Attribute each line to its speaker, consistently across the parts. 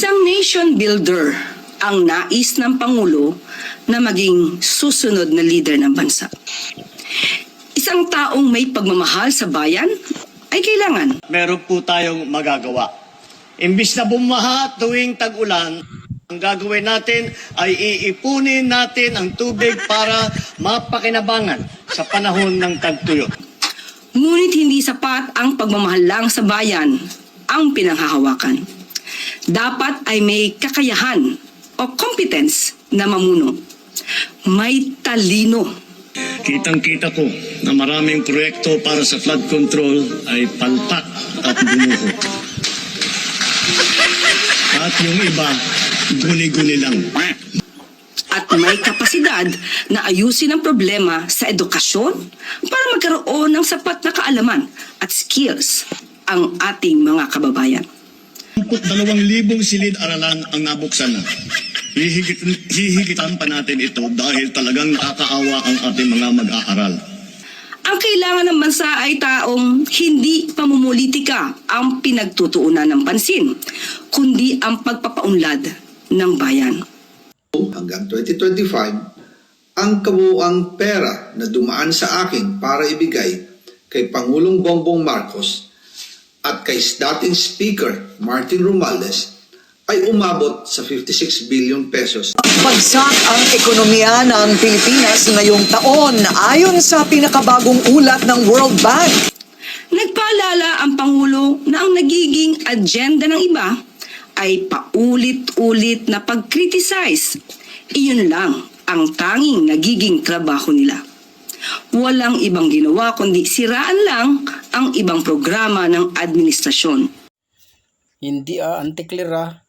Speaker 1: Isang nation builder ang nais ng Pangulo na maging susunod na leader ng bansa. Isang taong may pagmamahal sa bayan ay kailangan.
Speaker 2: Meron po tayong magagawa. Imbis na bumaha tuwing tag-ulan, ang gagawin natin ay iipunin natin ang tubig para mapakinabangan sa panahon ng tagtuyot.
Speaker 1: Ngunit hindi sapat ang pagmamahal lang sa bayan ang pinanghahawakan. Dapat ay may kakayahan o competence na mamuno. May talino.
Speaker 2: Kitang-kita ko na maraming proyekto para sa flood control ay palpak at bumuho. At yung iba, guni-guni lang.
Speaker 1: At may kapasidad na ayusin ang problema sa edukasyon para magkaroon ng sapat na kaalaman at skills ang ating mga kababayan.
Speaker 2: 2,000 silid-aralan ang nabuksan na. Hihigitan pa natin ito dahil talagang nakakaawa ang ating mga mag-aaral.
Speaker 1: Ang kailangan ng bansa ay taong hindi pamumulitika ang pinagtutuunan ng pansin, kundi ang pagpapaunlad ng bayan.
Speaker 3: Hanggang 2025, ang kabuuang pera na dumaan sa akin para ibigay kay Pangulong Bongbong Marcos at kay dating Speaker Martin Romualdez ay umabot sa 56 billion pesos.
Speaker 4: Bagsak ang ekonomiya ng Pilipinas ngayong taon ayon sa pinakabagong ulat ng World Bank.
Speaker 1: Nagpaalala ang Pangulo na ang nagiging agenda ng iba ay paulit-ulit na pag-criticize. Iyon lang ang tanging nagiging trabaho nila. Walang ibang ginawa kundi siraan lang ang ibang programa ng administrasyon.
Speaker 5: Hindi anti-clear.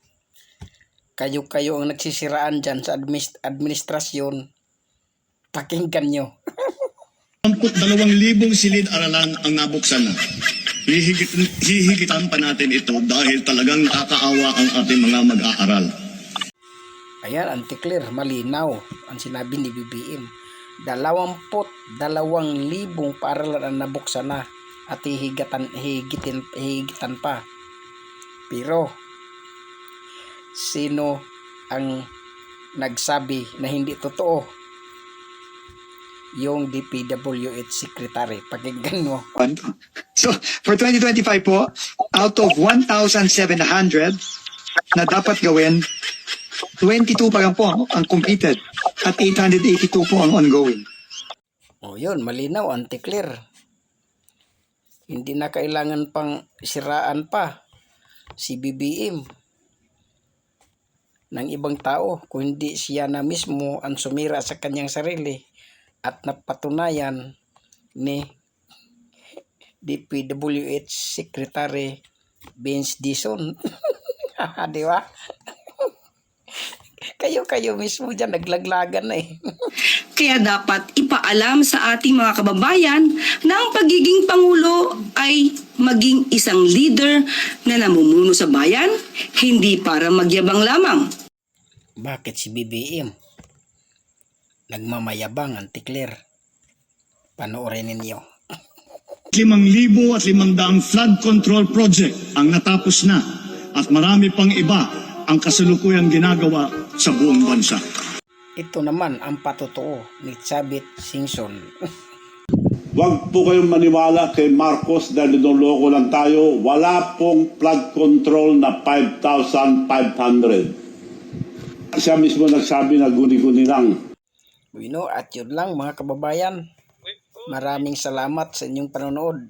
Speaker 5: Kayo ang nagsisiraan dyan sa administrasyon. Pakinggan nyo.
Speaker 2: 2,000 silid-aralan ang nabuksan na. Hihigitan pa natin ito dahil talagang nakakaawa ang ating mga mag-aaral.
Speaker 5: Ayan, anti-clear, malinaw ang sinabi ni BBM. 22,000 paaralan ang nabuksan na at higitan pa. Pero sino ang nagsabi na hindi totoo? Yung DPWH Secretary. Pakinggan mo.
Speaker 6: So, for 2025 po, out of 1,700 na dapat gawin, 22 pa lang po ang completed at 882 po ang ongoing.
Speaker 5: O yun, malinaw, anti-clear. Hindi na kailangan pang siraan pa si BBM ng ibang tao, kundi siya na mismo ang sumira sa kanyang sarili at napatunayan ni DPWH Secretary Vince Dizon. Di ba? Kayo mismo dyan naglaglagan na eh.
Speaker 1: Kaya dapat ipaalam sa ating mga kababayan na ang pagiging Pangulo ay maging isang leader na namumuno sa bayan, hindi para magyabang lamang.
Speaker 5: Bakit si BBM nagmamayabang, anti-clear? Panoorin ninyo.
Speaker 2: 5,500 flood control project ang natapos na at marami pang iba ang kasalukuyang ginagawa sa buong bansa.
Speaker 5: Ito naman ang patotoo ni Chavit Singson.
Speaker 7: Huwag po kayong maniwala kay Marcos dahil niloloko lang tayo. Wala pong flood control na 5,500. Siya mismo nagsabi na guni-guni lang.
Speaker 5: At yun lang mga kababayan. Maraming salamat sa inyong panonood.